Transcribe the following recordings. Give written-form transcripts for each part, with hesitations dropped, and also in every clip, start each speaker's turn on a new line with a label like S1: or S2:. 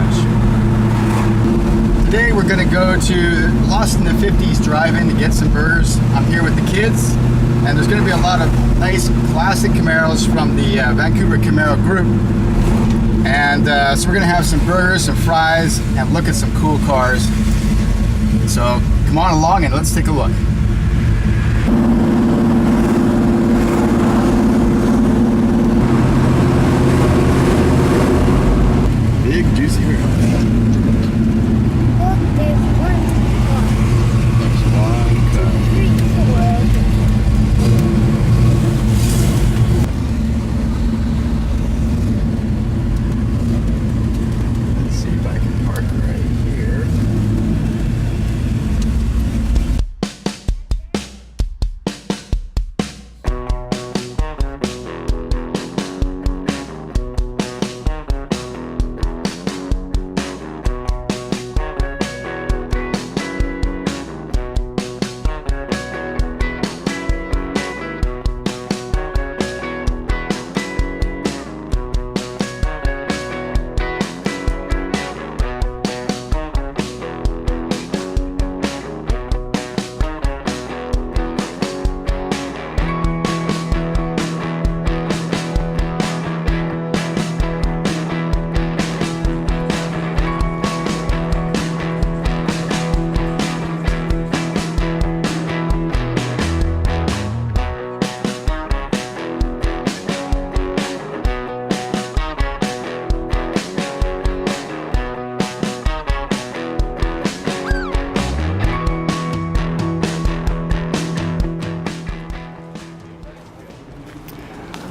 S1: Orange. Today we're going to go to Lost in the 50s drive-in to get some burgers. I'm here with the kids, and there's going to be a lot of nice classic Camaros from the Vancouver Camaro group. And so we're going to have some burgers, some fries, and look at some cool cars. So come on along and let's take a look. Big juicy burger.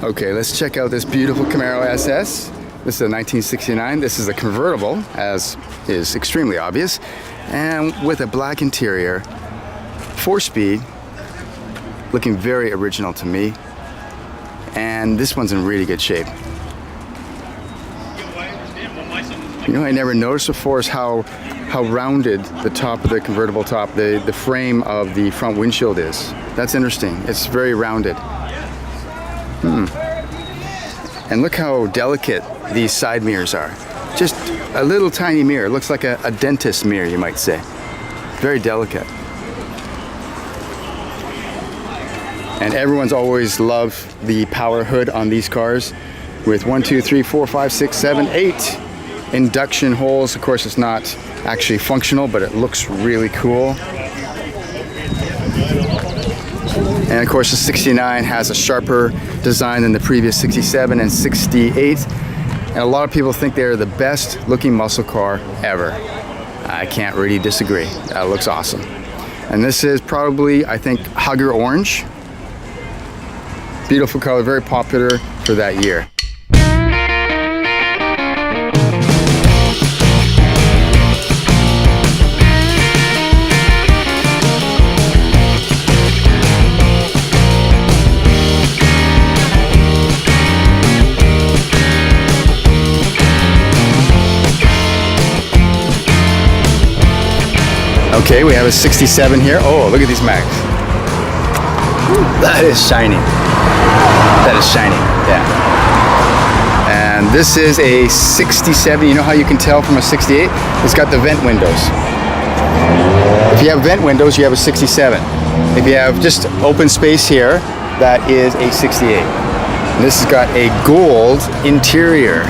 S1: Okay, let's check out this beautiful Camaro SS. This is a 1969. This is a convertible, as is extremely obvious, and with a black interior, 4-speed, looking very original to me. And this one's in really good shape. You know, I never noticed before is how rounded the top of the convertible top, the frame of the front windshield is. That's interesting. It's very rounded. And look how delicate these side mirrors are. Just a little tiny mirror. Looks like a dentist mirror, you might say. Very delicate. And everyone's always loved the power hood on these cars with 1, 2, 3, 4, 5, 6, 7, 8 induction holes. Of course, it's not actually functional, but it looks really cool. And of course the 69 has a sharper design than the previous 67 and 68. And a lot of people think they're the best looking muscle car ever. I can't really disagree. That looks awesome. And this is probably, I think, Hugger Orange. Beautiful color, very popular for that year. Okay, we have a 67 here. Oh, look at these mags. That is shiny. That is shiny, yeah. And this is a 67. You know how you can tell from a 68? It's got the vent windows. If you have vent windows, you have a 67. If you have just open space here, that is a 68. And this has got a gold interior.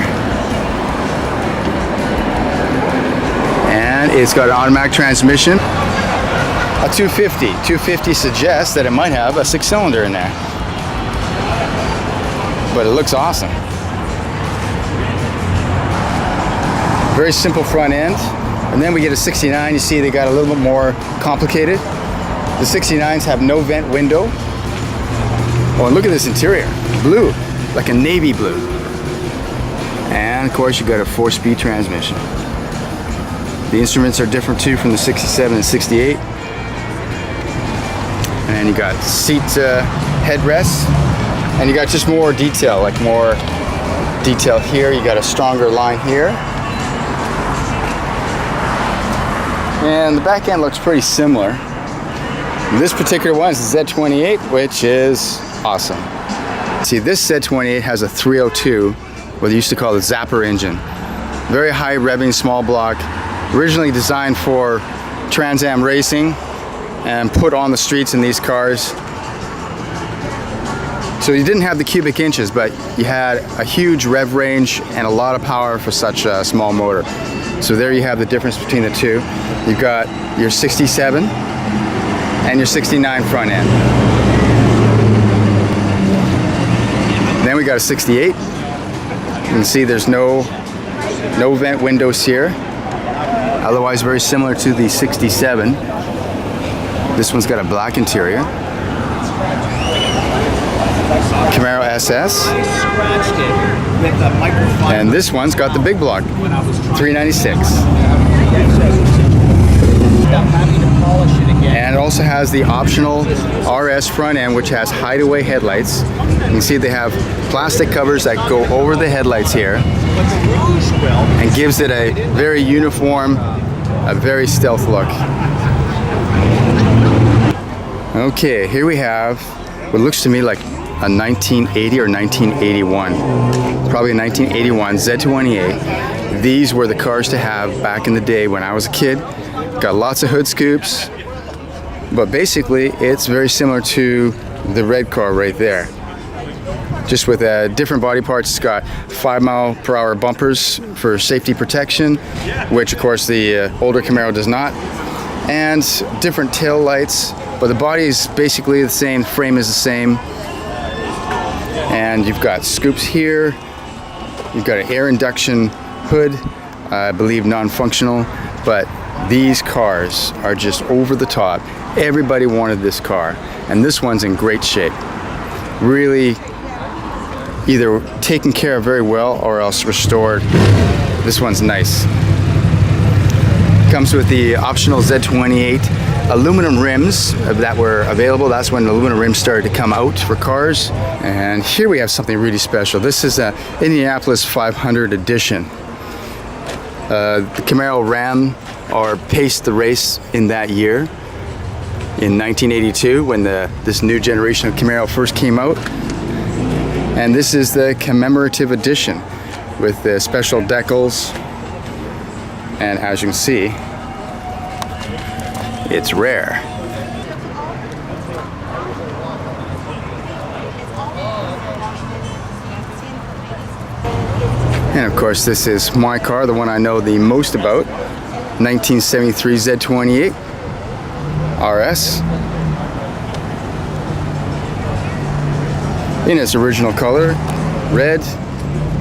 S1: It's got an automatic transmission. A 250. 250 suggests that it might have a 6-cylinder in there. But it looks awesome. Very simple front end. And then we get a 69. You see they got a little bit more complicated. The 69s have no vent window. Oh, and look at this interior. Blue, like a navy blue. And of course you got a 4-speed transmission. The instruments are different too from the 67 and 68. And you got seat headrests, and you got just more detail, like more detail here. You got a stronger line here. And the back end looks pretty similar. This particular one is the Z28, which is awesome. See, this Z28 has a 302, what they used to call the Zapper engine. Very high revving small block, originally designed for Trans Am racing and put on the streets in these cars. So you didn't have the cubic inches, but you had a huge rev range and a lot of power for such a small motor. So there you have the difference between the two. You've got your 67 and your 69 front end. Then we got a 68. You can see there's no vent windows here. Otherwise very similar to the 67. This one's got a black interior. Camaro SS. And this one's got the big block, 396. And it also has the optional RS front end, which has hideaway headlights. You can see they have plastic covers that go over the headlights here and gives it a very uniform, a very stealth look. Okay, here we have what looks to me like a 1980 or 1981, probably a 1981 Z228. These were the cars to have back in the day when I was a kid. Got lots of hood scoops, but basically it's very similar to the red car right there. Just with different body parts. It's got 5-mile-per-hour bumpers for safety protection, which of course the older Camaro does not, and different tail lights, but the body is basically the same, the frame is the same. And you've got scoops here, you've got an air induction hood, I believe non-functional, but these cars are just over the top. Everybody wanted this car, and this one's in great shape. Really either taken care of very well or else restored. This one's nice. Comes with the optional Z28 aluminum rims that were available. That's when the aluminum rims started to come out for cars. And here we have something really special. This is an Indianapolis 500 edition. The Camaro ran or paced the race in that year, in 1982, when this new generation of Camaro first came out. And this is the commemorative edition with the special decals. And as you can see, it's rare. And of course, this is my car, the one I know the most about, 1973 Z28 RS. In its original color, red,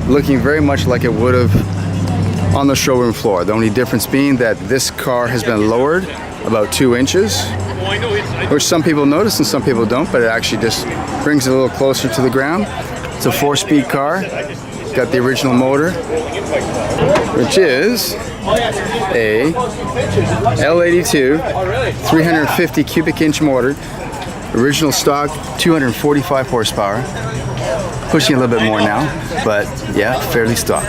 S1: looking very much like it would have on the showroom floor. The only difference being that this car has been lowered about 2 inches, which some people notice and some people don't, but it actually just brings it a little closer to the ground. It's a 4-speed car, got the original motor, which is a L82 350 cubic inch motor, original stock 245 horsepower, pushing a little bit more now, but yeah, fairly stock.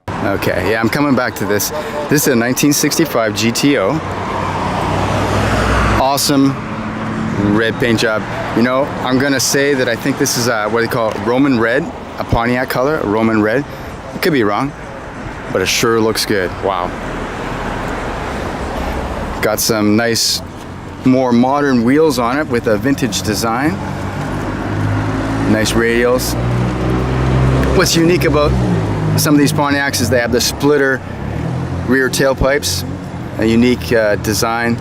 S1: Okay, yeah, I'm coming back to this. This is a 1965 GTO. Awesome red paint job. You know, I'm gonna say that I think this is what they call Roman red, a Pontiac color, a Roman red. It could be wrong, but it sure looks good. Wow. Got some nice, more modern wheels on it with a vintage design. Nice radials. What's unique about some of these Pontiacs is they have the splitter rear tailpipes, a unique design.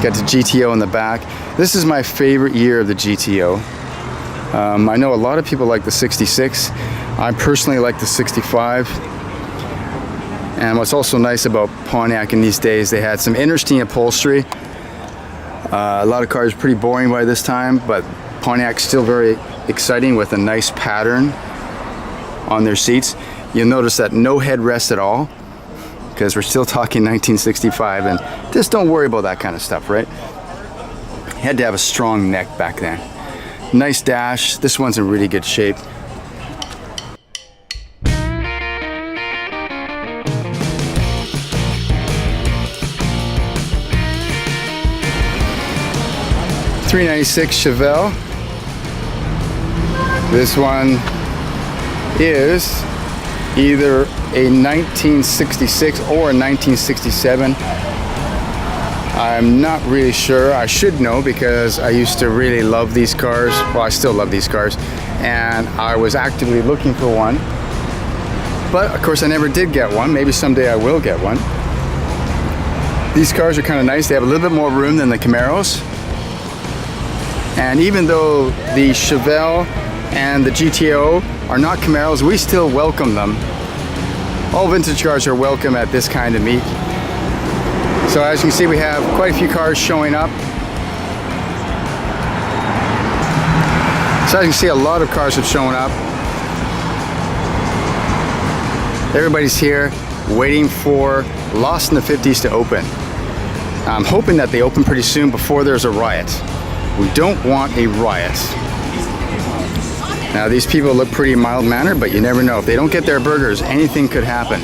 S1: Got the GTO in the back. This is my favorite year of the GTO. I know a lot of people like the 66. I personally like the 65. And what's also nice about Pontiac in these days, they had some interesting upholstery. A lot of cars are pretty boring by this time, but Pontiac's still very exciting with a nice pattern on their seats. You'll notice that no headrest at all, because we're still talking 1965, and just don't worry about that kind of stuff, right? You had to have a strong neck back then. Nice dash. This one's in really good shape. .396 Chevelle. This one is either a 1966 or a 1967. I'm not really sure. I should know because I used to really love these cars. Well, I still love these cars, and I was actively looking for one. But of course I never did get one. Maybe someday I will get one. These cars are kind of nice. They have a little bit more room than the Camaros. And even though the Chevelle and the GTO are not Camaros, we still welcome them. All vintage cars are welcome at this kind of meet. So as you can see, we have quite a few cars showing up. So as you can see, a lot of cars have shown up. Everybody's here waiting for Lost in the 50s to open. I'm hoping that they open pretty soon before there's a riot. We don't want a riot. Now these people look pretty mild-mannered, but you never know. If they don't get their burgers, anything could happen.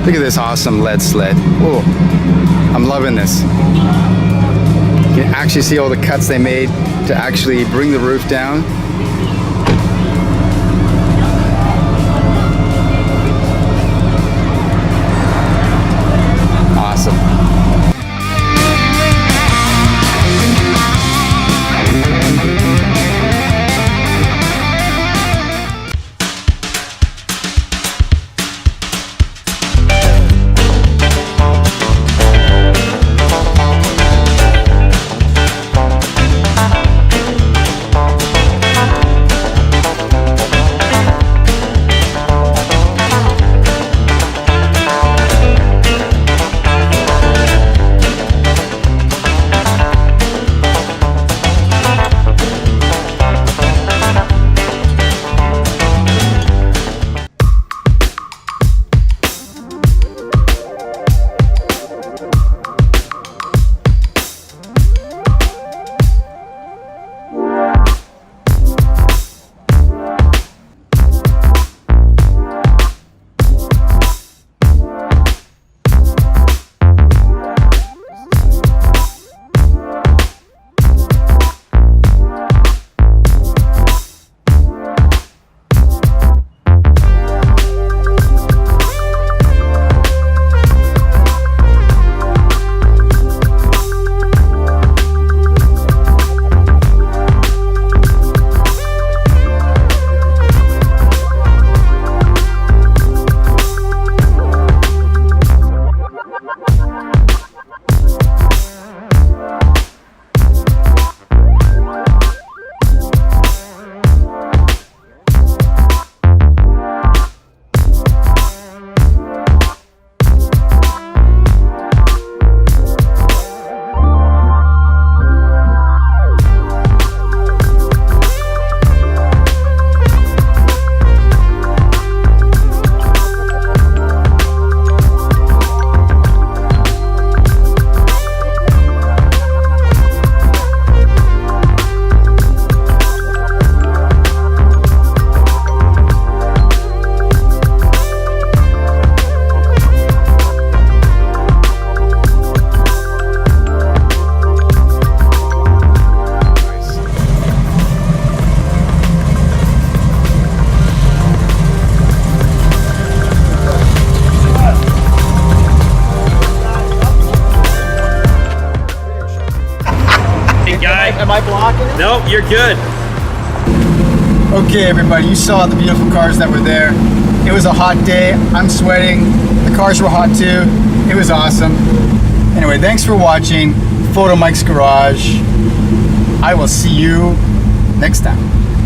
S1: Look at this awesome lead sled. Whoa, I'm loving this. You can actually see all the cuts they made to actually bring the roof down. Awesome.
S2: Am I blocking it?
S3: No, you're good.
S1: Okay, everybody, you saw the beautiful cars that were there. It was a hot day. I'm sweating. The cars were hot too. It was awesome. Anyway, thanks for watching Photomikes Garage. I will see you next time.